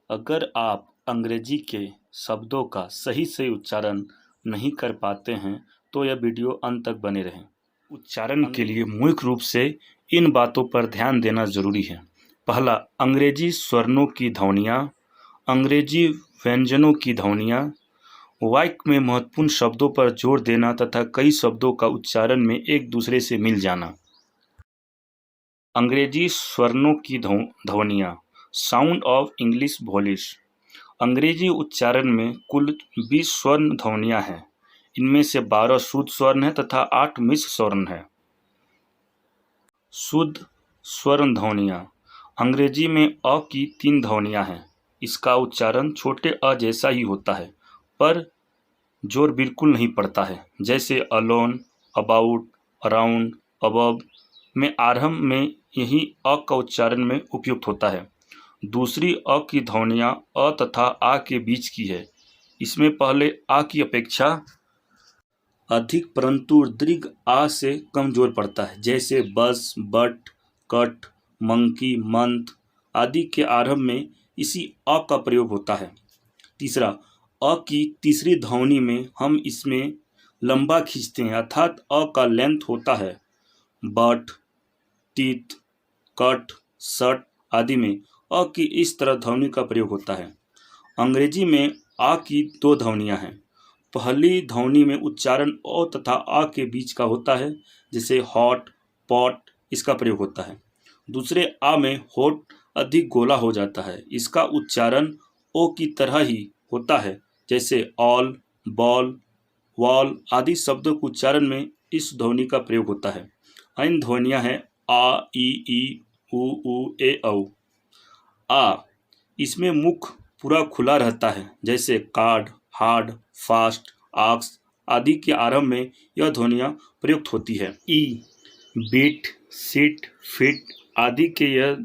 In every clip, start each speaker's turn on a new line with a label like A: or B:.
A: अगर आप अंग्रेजी के शब्दों का सही से उच्चारण नहीं कर पाते हैं तो यह वीडियो अंत तक बने रहें। उच्चारण के लिए मुख्य रूप से इन बातों पर ध्यान देना जरूरी है। पहला, अंग्रेजी स्वरों की ध्वनियाँ, अंग्रेजी व्यंजनों की ध्वनियाँ, वाक्य में महत्वपूर्ण शब्दों पर जोर देना तथा कई शब्दों का उच्चारण में एक दूसरे से मिल जाना। अंग्रेजी स्वरों की ध्वनियाँ, साउंड ऑफ इंग्लिश वॉइस। अंग्रेजी उच्चारण में कुल 20 स्वर्ण ध्वनियाँ हैं। इनमें से 12 शुद्ध स्वर्ण हैं तथा 8 मिश्र स्वर्ण हैं। शुद्ध स्वर्ण ध्वनियाँ, अंग्रेजी में अ की 3 ध्वनियाँ हैं। इसका उच्चारण छोटे अ जैसा ही होता है, पर जोर बिल्कुल नहीं पड़ता है, जैसे अलोन, अबाउट, अराउंड, अबव में आरंभ में यही अ का उच्चारण में उपयुक्त होता है। दूसरी अ की ध्वनियाँ अ तथा आ के बीच की है। इसमें पहले आ की अपेक्षा अधिक परंतु दीर्घ आ से कम जोर पड़ता है, जैसे बस, बट, कट, मंकी, मंथ आदि के आरंभ में इसी अ का प्रयोग होता है। तीसरा, अ की तीसरी ध्वनि में हम इसमें लंबा खींचते हैं, अर्थात अ का लेंथ होता है। बट, टीथ, कट, शट आदि में अ की इस तरह ध्वनि का प्रयोग होता है। अंग्रेजी में आ की 2 ध्वनियाँ हैं। पहली ध्वनि में उच्चारण ओ तथा आ के बीच का होता है, जैसे हॉट, पॉट इसका प्रयोग होता है। दूसरे आ में होट अधिक गोला हो जाता है। इसका उच्चारण ओ की तरह ही होता है, जैसे ऑल, बॉल, वॉल आदि शब्दों के उच्चारण में इस ध्वनि का प्रयोग होता है। अन्य ध्वनियाँ हैं आ, ई, उ, ए, औ। आ, इसमें मुख पूरा खुला रहता है, जैसे कार्ड, हार्ड, फास्ट, आक्स आदि के आरंभ में यह ध्वनियाँ प्रयुक्त होती है। ई, बीट, सीट, फिट आदि के यह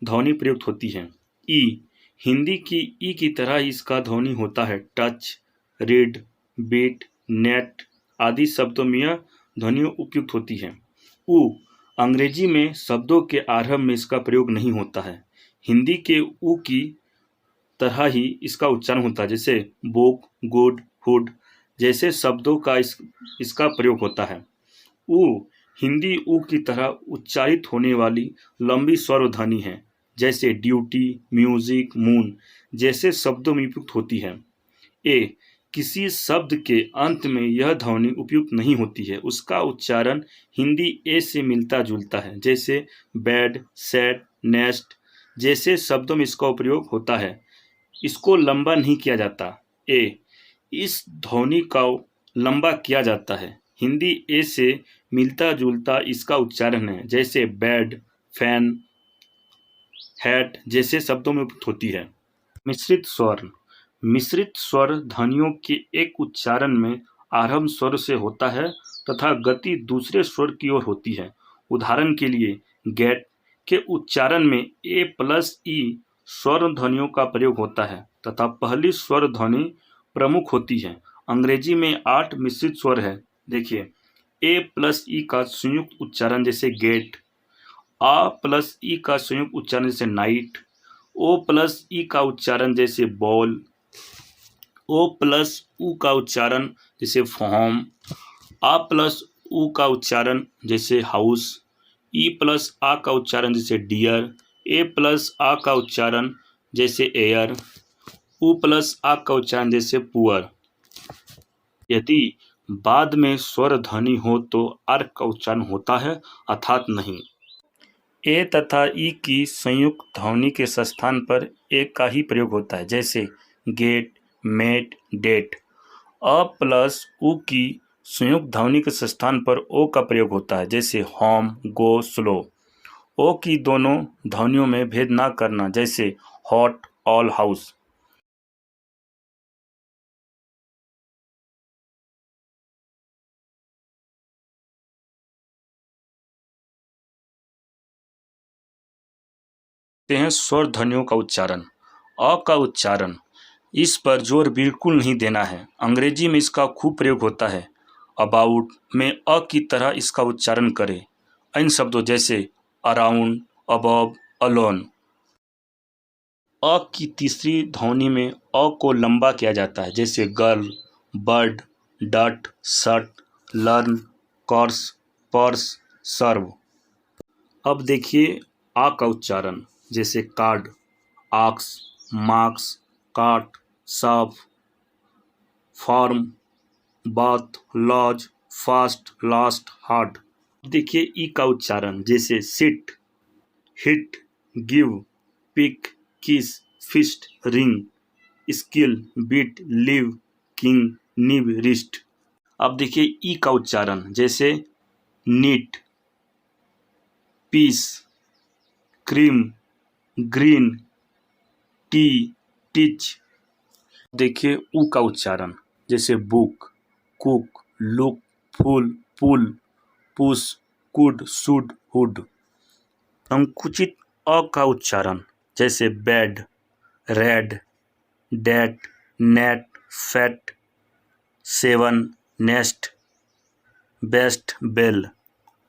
A: ध्वनि प्रयुक्त होती है। ई, हिंदी की ई की तरह इसका ध्वनि होता है। टच, रीड, बीट, नेट आदि शब्दों में यह ध्वनि उपयुक्त होती है। उ, अंग्रेजी में शब्दों के आरंभ में इसका प्रयोग नहीं होता है। हिंदी के उ की तरह ही इसका उच्चारण होता है, जैसे बुक, गुड, हुड जैसे शब्दों का इसका प्रयोग होता है। उ, हिंदी उ की तरह उच्चारित होने वाली लंबी स्वर ध्वनि है, जैसे ड्यूटी, म्यूजिक, मून जैसे शब्दों में उपयुक्त होती है। ए, किसी शब्द के अंत में यह ध्वनि उपयुक्त नहीं होती है। उसका उच्चारण हिंदी ए से मिलता जुलता है, जैसे बेड, सेट, नेस्ट जैसे शब्दों में इसका प्रयोग होता है। इसको लंबा नहीं किया जाता। ए, इस ध्वनि का लंबा किया जाता है। हिंदी ए से मिलता जुलता इसका उच्चारण है, जैसे बेड, फैन, हैट जैसे शब्दों में उपयुक्त होती है। मिश्रित स्वर, मिश्रित स्वर ध्वनियों के एक उच्चारण में आरंभ स्वर से होता है तथा गति दूसरे स्वर की ओर होती है। उदाहरण के लिए गेट के उच्चारण में ए प्लस ई स्वर ध्वनियों का प्रयोग होता है तथा पहली स्वर ध्वनि प्रमुख होती है। अंग्रेजी में 8 मिश्रित स्वर है। देखिए, ए प्लस ई का संयुक्त उच्चारण जैसे गेट, आ प्लस ई का संयुक्त उच्चारण जैसे नाइट, ओ प्लस ई का उच्चारण जैसे बॉल, ओ प्लस उ का उच्चारण जैसे फॉर्म, आ प्लस उ का उच्चारण जैसे हाउस, ई प्लस आ का उच्चारण जैसे डियर, ए प्लस आ का उच्चारण जैसे एयर, उ प्लस आ का उच्चारण जैसे पुअर। यदि बाद में स्वर ध्वनि हो तो अर्क का उच्चारण होता है, अर्थात नहीं। ए तथा ई की संयुक्त ध्वनि के स्थान पर ए का ही प्रयोग होता है, जैसे गेट, मेट, डेट। अ प्लस उ की संयुक्त ध्वनि के स्थान पर ओ का प्रयोग होता है, जैसे होम, गो, स्लो। ओ की दोनों ध्वनियों में भेद न करना, जैसे हॉट, ऑल, हाउस। हैं स्वर ध्वनियों का उच्चारण। अ का उच्चारण, इस पर जोर बिल्कुल नहीं देना है। अंग्रेजी में इसका खूब प्रयोग होता है। अबाउट में अ की तरह इसका उच्चारण करें। अन्य शब्दों जैसे अराउंड, अबव, अलोन। अ की तीसरी ध्वनि में अ को लंबा किया जाता है, जैसे गर्ल, बर्ड, डट, शट, लर्न, कोर्स, पर्स, सर्व। अब देखिए आ का उच्चारण, जैसे card, आक्स, marks, cart, scarf, form, bath, lodge, fast, last, hard. देखिए ई का उच्चारण, जैसे sit, hit, give, pick, kiss, fist, ring, skill, beat, live, king, nib, wrist. अब देखिए ई का उच्चारण, जैसे neat, piece, cream, green, tea, teach. देखिए ऊ का उच्चारण, जैसे book, cook, look, full, pull, push, could, should, hood. संकुचित अ का उच्चारण, जैसे bed, red, date, net, fat, seven, nest, best, bell.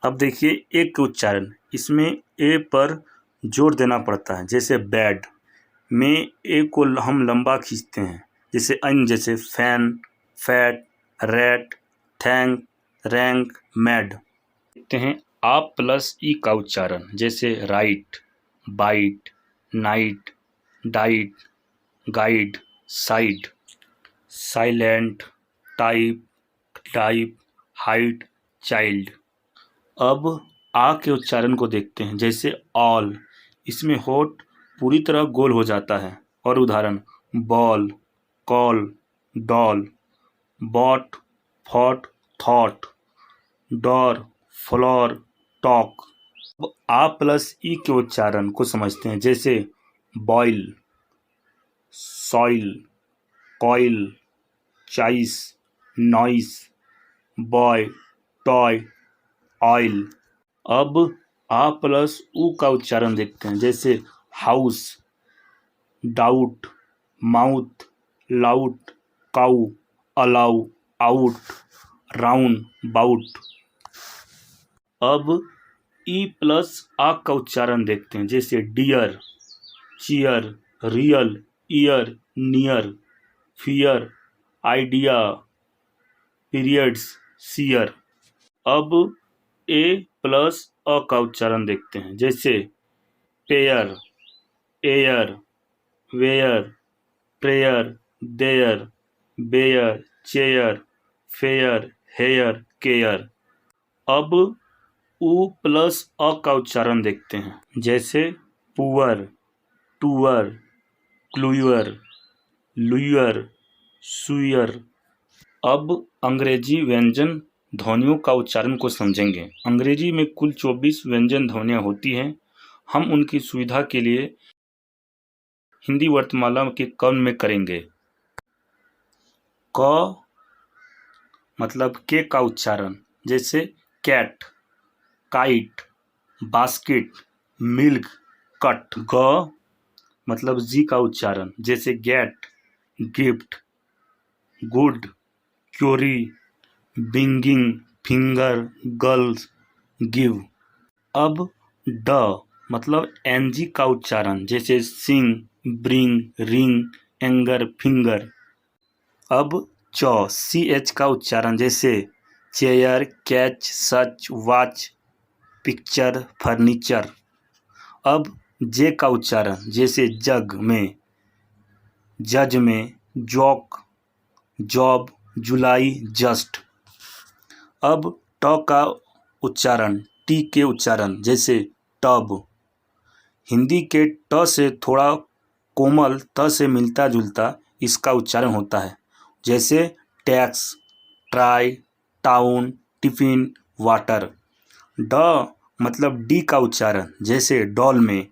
A: अब देखिए ए के उच्चारण, इसमें ए पर जोर देना पड़ता है, जैसे बैड में ए को हम लंबा खींचते हैं, जैसे अन, जैसे fan, fat, rat, thank, rank, mad. देखते हैं आ प्लस ई का उच्चारण, जैसे right, bite, night, diet, guide, side, silent, type, type, height, child. अब आ के उच्चारण को देखते हैं, जैसे ऑल, इसमें होठ पूरी तरह गोल हो जाता है। और उदाहरण, ball, call, doll, bought, fought, thought, door, floor, talk. अब आ प्लस ई के उच्चारण को समझते हैं, जैसे boil, soil, coil, choice, noise, boy, toy, oil. अब आ प्लस ऊ का उच्चारण देखते हैं, जैसे house, doubt, mouth, lout, cow, allow, out, round, bout. अब ई प्लस आ का उच्चारण देखते हैं, जैसे dear, cheer, real, year, near, fear, idea, periods, seer. अब ए प्लस अ का उच्चारण देखते हैं, जैसे pair, air, where, prayer, there, bear, chair, fair, hair, care. अब ऊ प्लस अ का उच्चारण देखते हैं, जैसे पुअर, टूअर, क्लूअर, लुयर, सुयर। अब अंग्रेजी व्यंजन ध्वनियों का उच्चारण को समझेंगे। अंग्रेजी में कुल 24 व्यंजन ध्वनियाँ होती हैं। हम उनकी सुविधा के लिए हिंदी वर्णमाला के क्रम में करेंगे। क मतलब के का उच्चारण, जैसे cat, kite, basket, milk, cut. ग मतलब जी का उच्चारण, जैसे get, gift, good, query, binging, finger, girls, give. अब ड मतलब एनजी का उच्चारण, जैसे sing, bring, ring, anger, finger. अब च सी एच का उच्चारण, जैसे chair, catch, such, watch, picture, furniture. अब जे का उच्चारण, जैसे जग में, जज में, जॉक, जॉब, जुलाई, जस्ट। अब ट का उच्चारण, टी के उच्चारण, जैसे टब। हिंदी के ट से थोड़ा कोमल त से मिलता जुलता इसका उच्चारण होता है, जैसे tax, try, town, tiffin, water. ड मतलब डी का उच्चारण, जैसे डॉल में,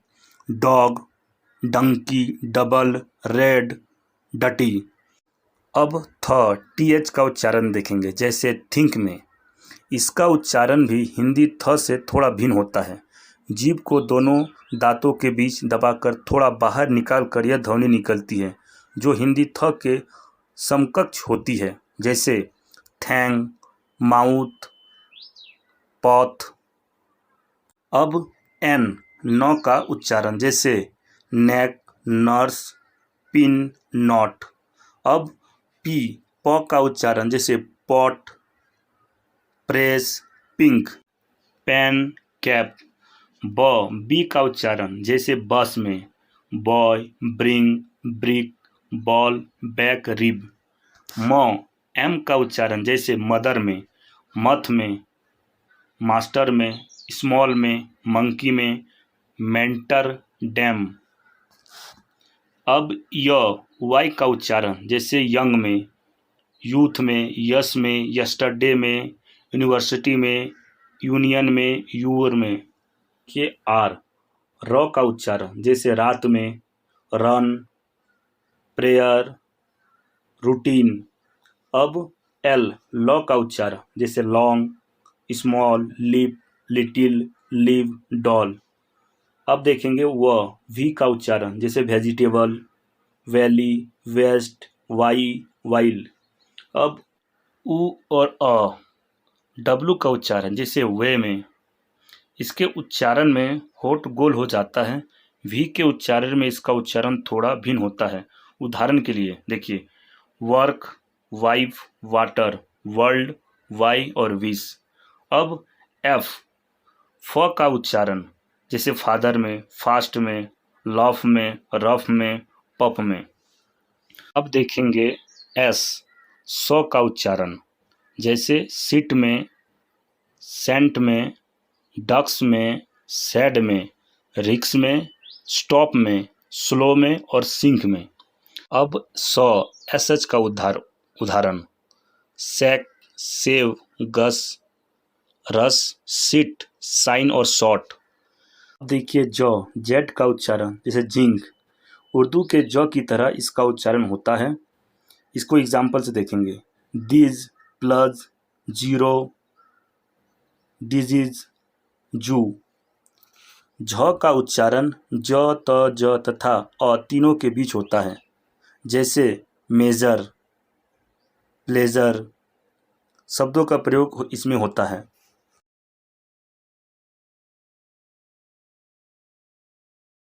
A: डॉग, डंकी, डबल, रेड, डटी। अब थ टी एच का उच्चारण देखेंगे, जैसे थिंक में। इसका उच्चारण भी हिंदी थ से थोड़ा भिन्न होता है। जीभ को दोनों दांतों के बीच दबाकर थोड़ा बाहर निकाल कर यह ध्वनि निकलती है, जो हिंदी थ के समकक्ष होती है, जैसे थैंग, माउथ, पॉथ। अब एन नौ का उच्चारण, जैसे नेक, नर्स, पिन, नॉट। अब पी, प का उच्चारण जैसे pot, press, pink, pen, cap. B का उच्चारण जैसे बस में boy, bring, brick, ball, back, rib. M का उच्चारण जैसे मदर में, मथ में, मास्टर में, स्मॉल में, मंकी में, मेंटर, डैम। अब वाई का उच्चारण जैसे यंग में, यूथ में, यस में, यस्टरडे में, यूनिवर्सिटी में, यूनियन में, यूर में। के आर का उच्चारण जैसे रात में, रन, प्रेयर, रूटीन। अब लॉ का उच्चारण जैसे long, small, lip, little, live, doll. अब देखेंगे वी का उच्चारण जैसे vegetable, valley, vest, vie, vile. अब उ और डब्लू का उच्चारण जैसे वे में, इसके उच्चारण में होठ गोल हो जाता है। वी के उच्चारण में इसका उच्चारण थोड़ा भिन्न होता है। उदाहरण के लिए देखिए, work, wife, water, world, why और विश। अब फ का उच्चारण जैसे फादर में, फास्ट में, लॉफ में, रफ में, पप में। अब देखेंगे सौ का उच्चारण जैसे सिट में, सेंट में, डक्स में, सैड में, रिक्स में, स्टॉप में, स्लो में और सिंक में। अब एसएच का उदाहरण सैक, सेव, गस, रस, सिट, साइन और शॉर्ट। अब देखिए जेड का उच्चारण जैसे जिंक। उर्दू के की तरह इसका उच्चारण होता है। इसको एग्जाम्पल से देखेंगे, दिज, प्लस, जीरो, डिजीज, जू। का उच्चारण ज तथा तीनों के बीच होता है, जैसे मेजर, प्लेजर। शब्दों का प्रयोग इसमें होता है।